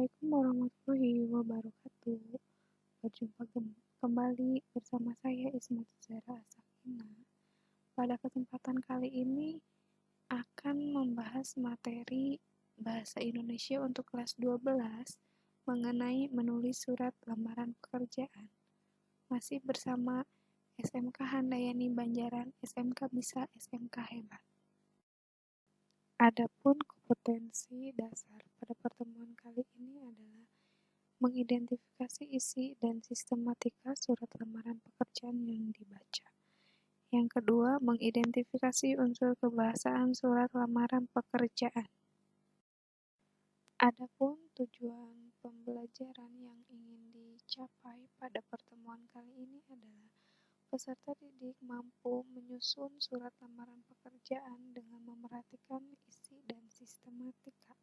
Assalamualaikum warahmatullahi wabarakatuh. Berjumpa kembali bersama saya Isma Zara Asakina. Pada kesempatan kali ini akan membahas materi Bahasa Indonesia untuk kelas 12 mengenai menulis surat lamaran pekerjaan. Masih bersama SMK Handayani Banjaran, SMK Bisa, SMK Hebat. Adapun kompetensi dasar pada pertemuan kali ini adalah mengidentifikasi isi dan sistematika surat lamaran pekerjaan yang dibaca. Yang kedua, mengidentifikasi unsur kebahasaan surat lamaran pekerjaan. Adapun tujuan pembelajaran yang ingin dicapai pada pertemuan kali ini adalah peserta didik mampu menyusun surat lamaran pekerjaan dengan memperhatikan isi dan sistematika,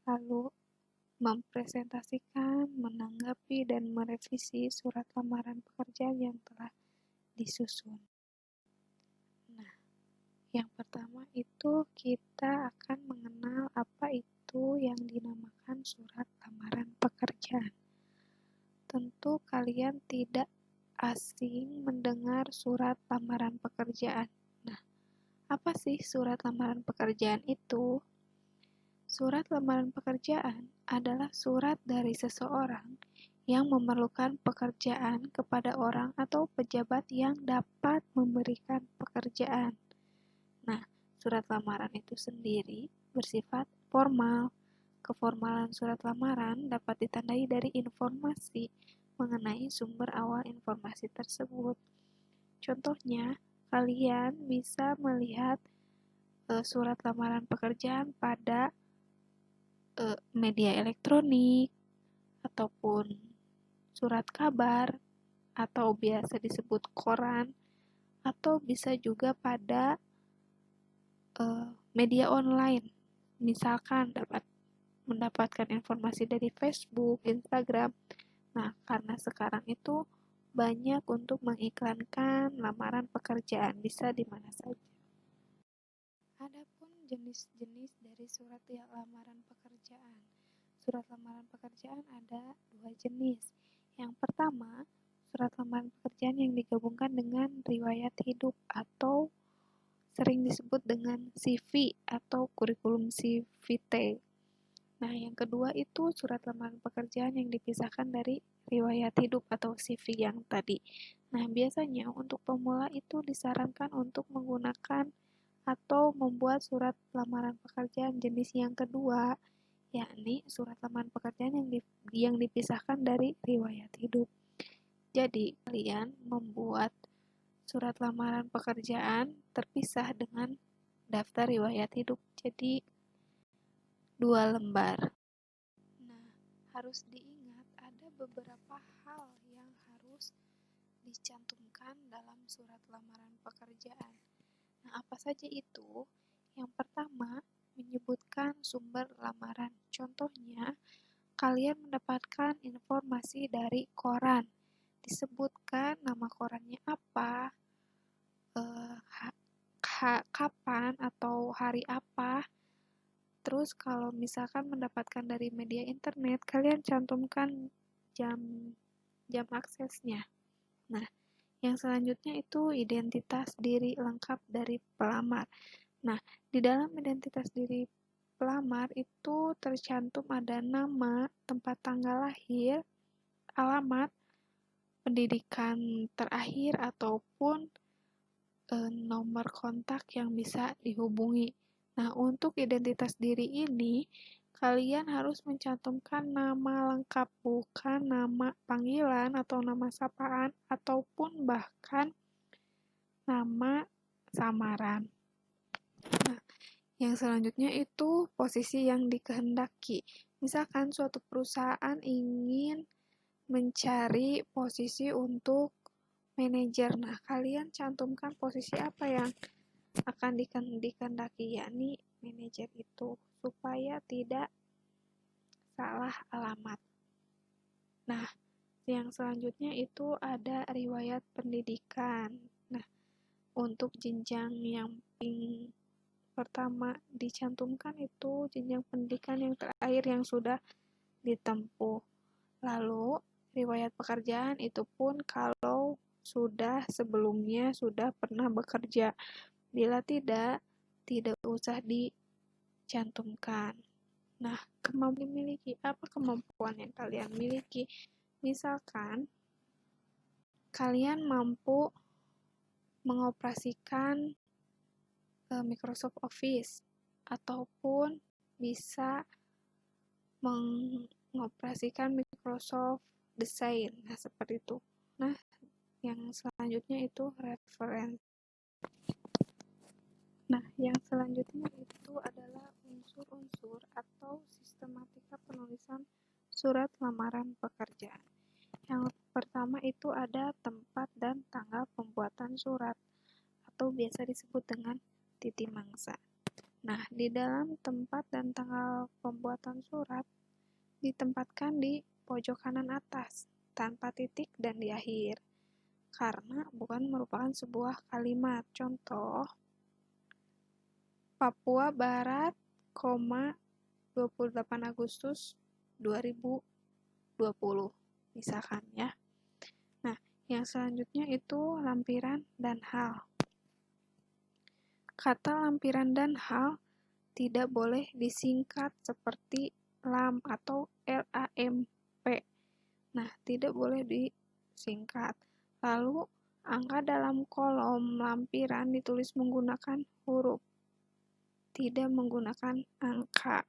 lalu mempresentasikan, menanggapi, dan merevisi surat lamaran pekerjaan yang telah disusun. Nah, yang pertama itu kita akan mengenal apa itu yang dinamakan surat lamaran pekerjaan. Tentu kalian tidak asing mendengar surat lamaran pekerjaan. Nah, apa sih surat lamaran pekerjaan itu? Surat lamaran pekerjaan adalah surat dari seseorang yang memerlukan pekerjaan kepada orang atau pejabat yang dapat memberikan pekerjaan. Nah, surat lamaran itu sendiri bersifat formal. Keformalan surat lamaran dapat ditandai dari informasi mengenai sumber awal informasi tersebut. Contohnya, kalian bisa melihat surat lamaran pekerjaan pada media elektronik, ataupun surat kabar, atau biasa disebut koran, atau bisa juga pada media online. Misalkan dapat mendapatkan informasi dari Facebook, Instagram. Nah, karena sekarang itu banyak untuk mengiklankan lamaran pekerjaan, bisa di mana saja. Adapun jenis-jenis dari surat lamaran pekerjaan. Surat lamaran pekerjaan ada 2 jenis. Yang pertama, surat lamaran pekerjaan yang digabungkan dengan riwayat hidup atau sering disebut dengan CV atau kurikulum vitae. Nah, yang kedua itu surat lamaran pekerjaan yang dipisahkan dari riwayat hidup atau CV yang tadi. Nah, biasanya untuk pemula itu disarankan untuk menggunakan atau membuat surat lamaran pekerjaan jenis yang kedua, yakni surat lamaran pekerjaan yang dipisahkan dari riwayat hidup. Jadi, kalian membuat surat lamaran pekerjaan terpisah dengan daftar riwayat hidup. Jadi, 2 lembar. Nah, harus diingat ada beberapa hal yang harus dicantumkan dalam surat lamaran pekerjaan. Nah, apa saja itu? Yang pertama, menyebutkan sumber lamaran. Contohnya, kalian mendapatkan informasi dari koran. Disebutkan nama korannya apa, kapan atau hari apa. Terus kalau misalkan mendapatkan dari media internet, kalian cantumkan jam aksesnya. Nah, yang selanjutnya itu identitas diri lengkap dari pelamar. Nah, di dalam identitas diri pelamar itu tercantum ada nama, tempat tanggal lahir, alamat, pendidikan terakhir, ataupun nomor kontak yang bisa dihubungi. Nah, untuk identitas diri ini, kalian harus mencantumkan nama lengkap, bukan nama panggilan atau nama sapaan, ataupun bahkan nama samaran. Nah, yang selanjutnya itu posisi yang dikehendaki. Misalkan suatu perusahaan ingin mencari posisi untuk manajer. Nah, kalian cantumkan posisi apa yang akan dikehendaki, yakni manajer itu, supaya tidak salah alamat. Nah, yang selanjutnya itu ada riwayat pendidikan. Nah, untuk jenjang yang pertama dicantumkan itu jenjang pendidikan yang terakhir yang sudah ditempuh. Lalu, riwayat pekerjaan itu pun kalau sebelumnya sudah pernah bekerja. Bila tidak usah dicantumkan. Nah, apa kemampuan yang kalian miliki? Misalkan, kalian mampu mengoperasikan Microsoft Office, ataupun bisa mengoperasikan Microsoft Design. Nah, seperti itu. Nah, yang selanjutnya itu referensi. Nah, yang selanjutnya itu adalah unsur-unsur atau sistematika penulisan surat lamaran pekerjaan. Yang pertama itu ada tempat dan tanggal pembuatan surat, atau biasa disebut dengan titi mangsa. Nah, di dalam tempat dan tanggal pembuatan surat ditempatkan di pojok kanan atas, tanpa titik dan di akhir, karena bukan merupakan sebuah kalimat. Contoh, Papua Barat, 28 Agustus 2020, misalkan ya. Nah, yang selanjutnya itu lampiran dan hal. Kata lampiran dan hal tidak boleh disingkat seperti LAM atau LAMP. Nah, tidak boleh disingkat. Lalu, angka dalam kolom lampiran ditulis menggunakan huruf, tidak menggunakan angka.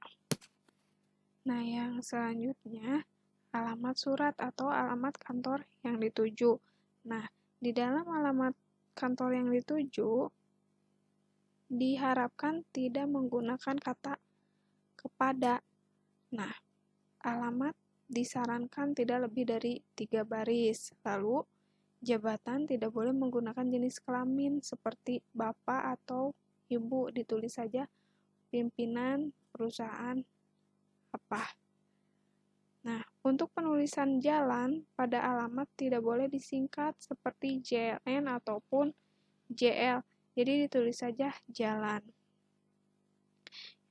Nah, yang selanjutnya, alamat surat atau alamat kantor yang dituju. Nah, di dalam alamat kantor yang dituju, diharapkan tidak menggunakan kata kepada. Nah, alamat disarankan tidak lebih dari 3 baris. Lalu, jabatan tidak boleh menggunakan jenis kelamin seperti bapak atau ibu, ditulis saja pimpinan perusahaan apa. Nah, untuk penulisan jalan pada alamat tidak boleh disingkat seperti JLN ataupun JL, jadi ditulis saja jalan.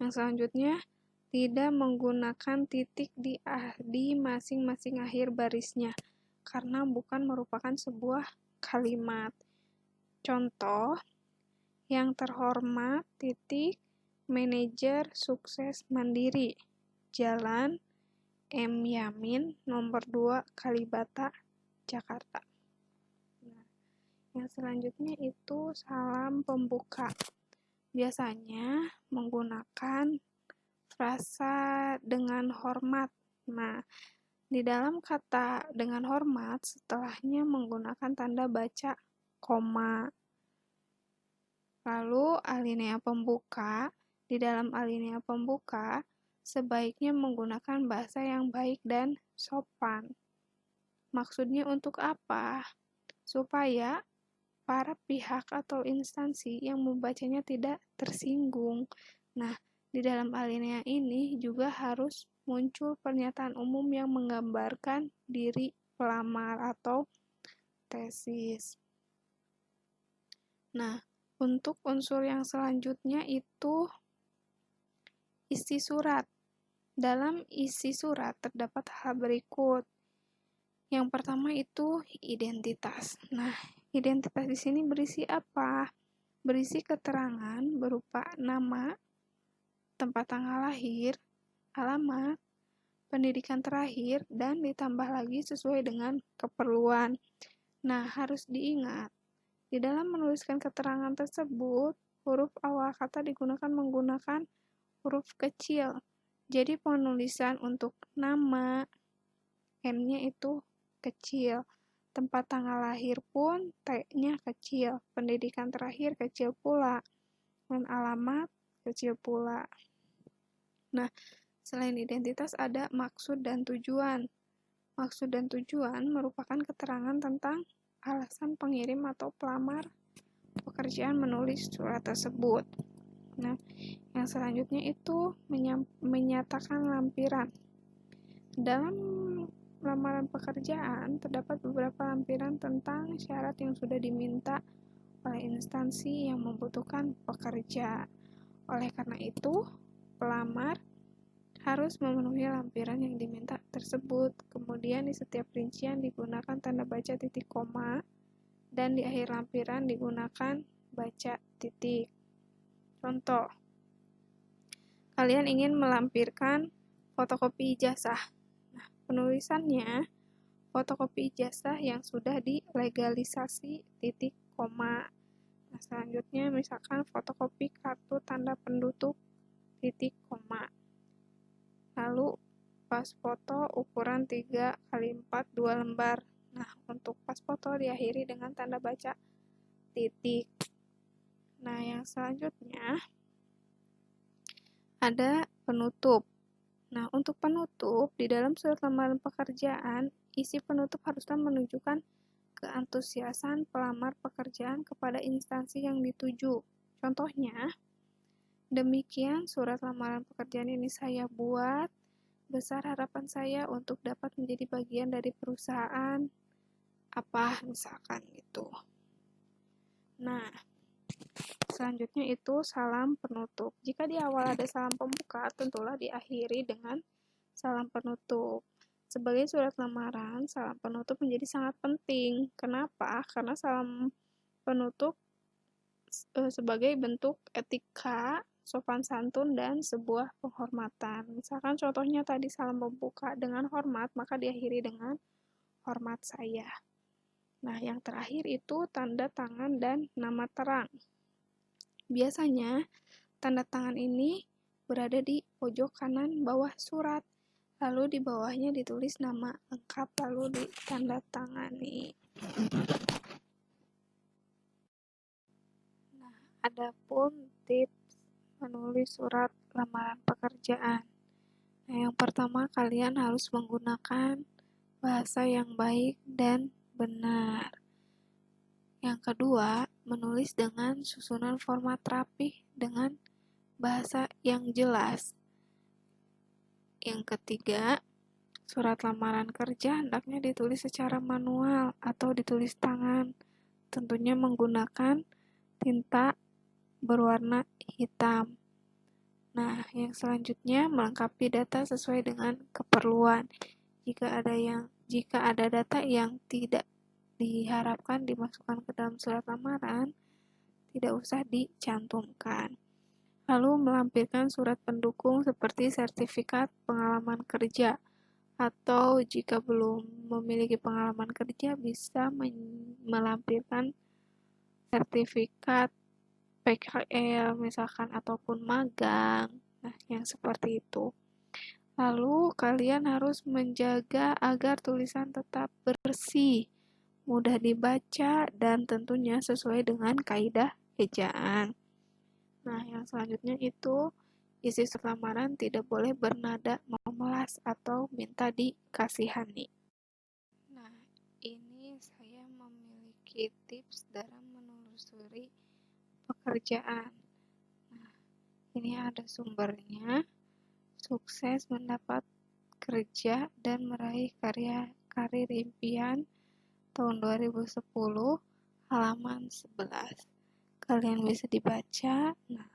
Yang selanjutnya, tidak menggunakan titik di masing-masing akhir barisnya, karena bukan merupakan sebuah kalimat. Contoh, yang terhormat, titik, manajer sukses mandiri, Jalan M. Yamin, nomor 2, Kalibata, Jakarta. Nah, yang selanjutnya itu salam pembuka. Biasanya menggunakan frasa dengan hormat. Nah, di dalam kata dengan hormat, setelahnya menggunakan tanda baca koma. Lalu, alinea pembuka. Di dalam alinea pembuka, sebaiknya menggunakan bahasa yang baik dan sopan. Maksudnya untuk apa? Supaya para pihak atau instansi yang membacanya tidak tersinggung. Nah, di dalam alinea ini juga harus muncul pernyataan umum yang menggambarkan diri pelamar atau tesis. Nah, untuk unsur yang selanjutnya itu isi surat. Dalam isi surat terdapat hal berikut. Yang pertama itu identitas. Nah, identitas di sini berisi apa? Berisi keterangan berupa nama, tempat tanggal lahir, alamat, pendidikan terakhir, dan ditambah lagi sesuai dengan keperluan. Nah, harus diingat, di dalam menuliskan keterangan tersebut, huruf awal kata digunakan menggunakan huruf kecil. Jadi penulisan untuk nama, N-nya itu kecil. Tempat tanggal lahir pun T-nya kecil. Pendidikan terakhir kecil pula. Dan alamat kecil pula. Nah, selain identitas ada maksud dan tujuan. Maksud dan tujuan merupakan keterangan tentang alasan pengirim atau pelamar pekerjaan menulis surat tersebut. Nah, yang selanjutnya itu menyatakan lampiran. Dalam lamaran pekerjaan terdapat beberapa lampiran tentang syarat yang sudah diminta oleh instansi yang membutuhkan pekerja. Oleh karena itu, pelamar harus memenuhi lampiran yang diminta tersebut. Kemudian di setiap rincian digunakan tanda baca titik koma, dan di akhir lampiran digunakan baca titik. Contoh, kalian ingin melampirkan fotokopi ijazah. Nah, penulisannya fotokopi ijazah yang sudah dilegalisasi titik koma. Nah, selanjutnya misalkan fotokopi kartu tanda penduduk titik koma. Lalu pas foto ukuran 3x4 2 lembar. Nah, untuk pas foto diakhiri dengan tanda baca titik. Nah, yang selanjutnya ada penutup. Nah, untuk penutup, di dalam surat lamaran pekerjaan, isi penutup haruslah menunjukkan keantusiasan pelamar pekerjaan kepada instansi yang dituju. Contohnya, demikian surat lamaran pekerjaan ini saya buat, besar harapan saya untuk dapat menjadi bagian dari perusahaan apa, misalkan gitu. Nah, selanjutnya itu salam penutup. Jika di awal ada salam pembuka, tentulah diakhiri dengan salam penutup. Sebagai surat lamaran, salam penutup menjadi sangat penting. Kenapa? Karena salam penutup sebagai bentuk etika, sopan santun, dan sebuah penghormatan. Misalkan contohnya tadi salam pembuka dengan hormat, maka diakhiri dengan hormat saya. Nah, yang terakhir itu tanda tangan dan nama terang. Biasanya, tanda tangan ini berada di pojok kanan bawah surat. Lalu di bawahnya ditulis nama lengkap, lalu ditandatangani. Nah, adapun tips menulis surat lamaran pekerjaan. Nah, yang pertama kalian harus menggunakan bahasa yang baik dan benar. Yang kedua, menulis dengan susunan format rapih dengan bahasa yang jelas. Yang ketiga, surat lamaran kerja hendaknya ditulis secara manual atau ditulis tangan, tentunya menggunakan tinta berwarna hitam. Nah, yang selanjutnya melengkapi data sesuai dengan keperluan. Jika ada data yang tidak diharapkan dimasukkan ke dalam surat lamaran, tidak usah dicantumkan. Lalu melampirkan surat pendukung seperti sertifikat pengalaman kerja, atau jika belum memiliki pengalaman kerja bisa melampirkan sertifikat PKL misalkan ataupun magang. Nah, yang seperti itu. Lalu kalian harus menjaga agar tulisan tetap bersih, mudah dibaca, dan tentunya sesuai dengan kaidah ejaan. Nah, yang selanjutnya itu isi surat lamaran tidak boleh bernada memelas atau minta dikasihani. Nah, ini saya memiliki tips dalam menelusuri pekerjaan. Nah, ini ada sumbernya. Sukses mendapat kerja dan meraih karir impian tahun 2010 halaman 11. Kalian bisa dibaca. Nah,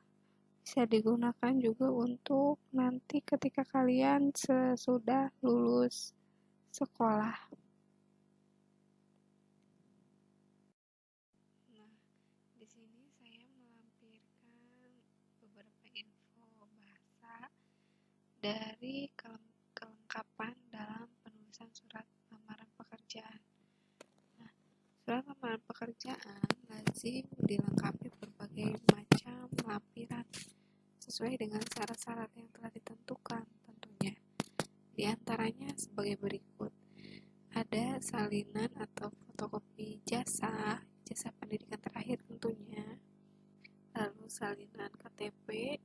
bisa digunakan juga untuk nanti ketika kalian sesudah lulus sekolah. Nah, di sini saya melampirkan beberapa info bahasa dari kelengkapan dalam penulisan surat lamaran pekerjaan. Nah, surat lamaran pekerjaan lazim dilengkapi berbagai macam lampiran sesuai dengan syarat-syarat yang telah ditentukan tentunya. Di antaranya sebagai berikut. Ada salinan atau fotokopi ijazah pendidikan terakhir tentunya. Lalu salinan KTP,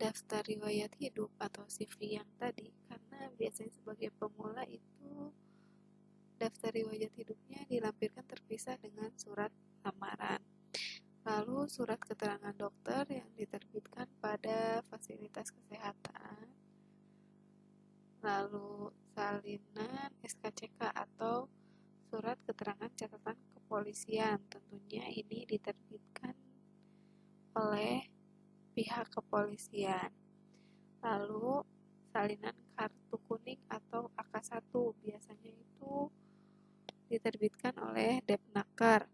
daftar riwayat hidup atau CV yang tadi, karena biasanya sebagai pemula itu daftar riwayat hidupnya dilampirkan terpisah dengan surat lamaran. Lalu surat keterangan dokter yang diterbitkan pada fasilitas kesehatan. Lalu salinan SKCK atau surat keterangan catatan kepolisian, tentunya ini diterbitkan oleh pihak kepolisian. Lalu salinan kartu kuning atau AK1. Biasanya itu diterbitkan oleh Depnaker.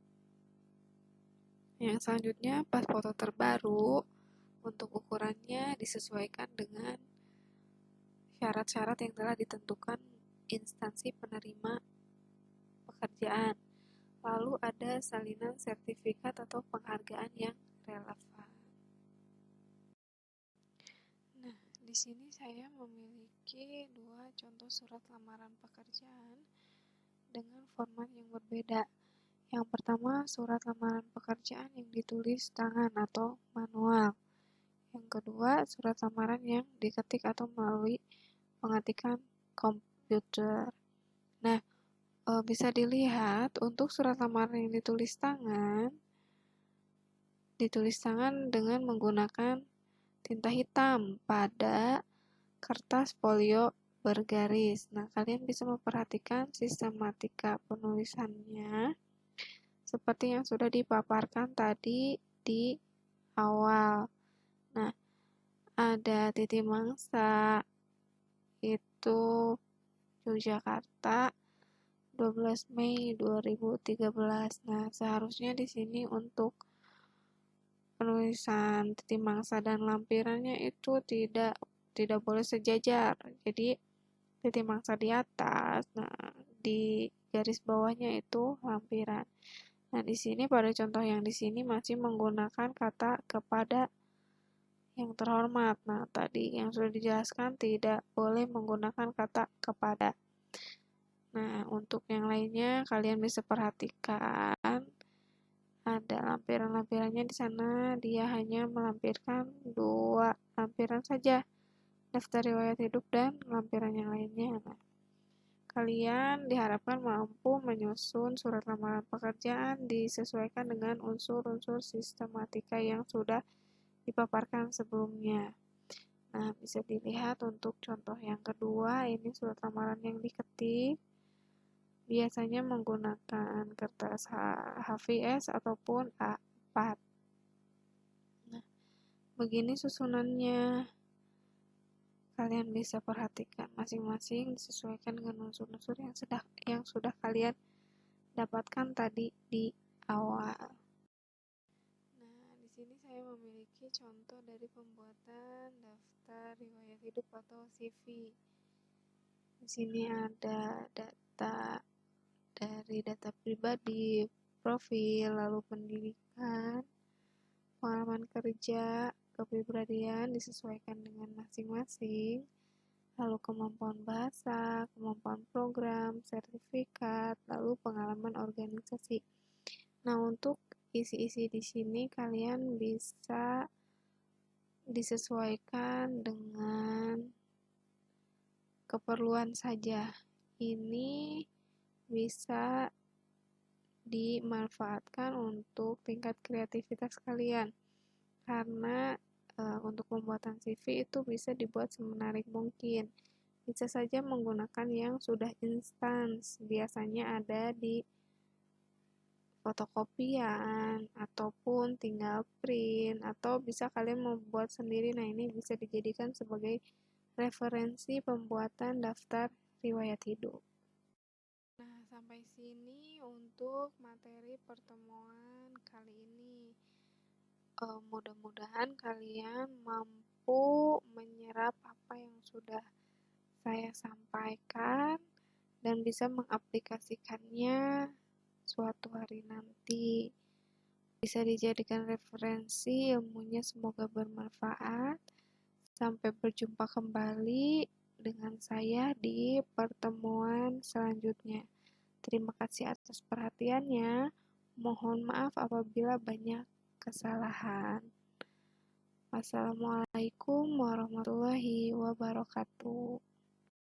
Yang selanjutnya, pas foto terbaru, untuk ukurannya disesuaikan dengan syarat-syarat yang telah ditentukan instansi penerima pekerjaan. Lalu ada salinan sertifikat atau penghargaan yang relevan. Nah, di sini saya memiliki dua contoh surat lamaran pekerjaan dengan format yang berbeda. Yang pertama, surat lamaran pekerjaan yang ditulis tangan atau manual. Yang kedua, surat lamaran yang diketik atau melalui pengetikan komputer. Nah, bisa dilihat untuk surat lamaran yang ditulis tangan dengan menggunakan tinta hitam pada kertas folio bergaris. Nah, kalian bisa memperhatikan sistematika penulisannya seperti yang sudah dipaparkan tadi di awal. Nah, ada titik mangsa, itu Yogyakarta, 12 Mei 2013. Nah, seharusnya di sini untuk penulisan titik mangsa dan lampirannya itu tidak boleh sejajar. Jadi titik mangsa di atas, nah di garis bawahnya itu lampiran. Nah, di sini pada contoh yang di sini masih menggunakan kata kepada yang terhormat. Nah, tadi yang sudah dijelaskan tidak boleh menggunakan kata kepada. Nah, untuk yang lainnya kalian bisa perhatikan ada lampiran-lampirannya di sana. Dia hanya melampirkan 2 lampiran saja, daftar riwayat hidup dan lampiran yang lainnya. Nah, kalian diharapkan mampu menyusun surat lamaran pekerjaan disesuaikan dengan unsur-unsur sistematika yang sudah dipaparkan sebelumnya. Nah, bisa dilihat untuk contoh yang kedua, ini surat lamaran yang diketik. Biasanya menggunakan kertas HVS ataupun A4. Nah, begini susunannya. Kalian bisa perhatikan masing-masing disesuaikan dengan unsur-unsur yang sudah kalian dapatkan tadi di awal. Nah, di sini saya memiliki contoh dari pembuatan daftar riwayat hidup atau CV. Di sini ada data dari data pribadi, profil, lalu pendidikan, pengalaman kerja, kepribadian disesuaikan dengan masing-masing, lalu kemampuan bahasa, kemampuan program, sertifikat, lalu pengalaman organisasi. Nah, untuk isi-isi di sini kalian bisa disesuaikan dengan keperluan saja. Ini bisa dimanfaatkan untuk tingkat kreativitas kalian, karena untuk pembuatan CV itu bisa dibuat semenarik mungkin. Bisa saja menggunakan yang sudah instan, biasanya ada di fotokopian ataupun tinggal print, atau bisa kalian membuat sendiri. Nah, ini bisa dijadikan sebagai referensi pembuatan daftar riwayat hidup. Nah, sampai sini untuk materi pertemuan kali ini. Mudah-mudahan kalian mampu menyerap apa yang sudah saya sampaikan dan bisa mengaplikasikannya suatu hari nanti. Bisa dijadikan referensi, ilmunya semoga bermanfaat. Sampai berjumpa kembali dengan saya di pertemuan selanjutnya. Terima kasih atas perhatiannya. Mohon maaf apabila banyak kesalahan. Wassalamualaikum warahmatullahi wabarakatuh.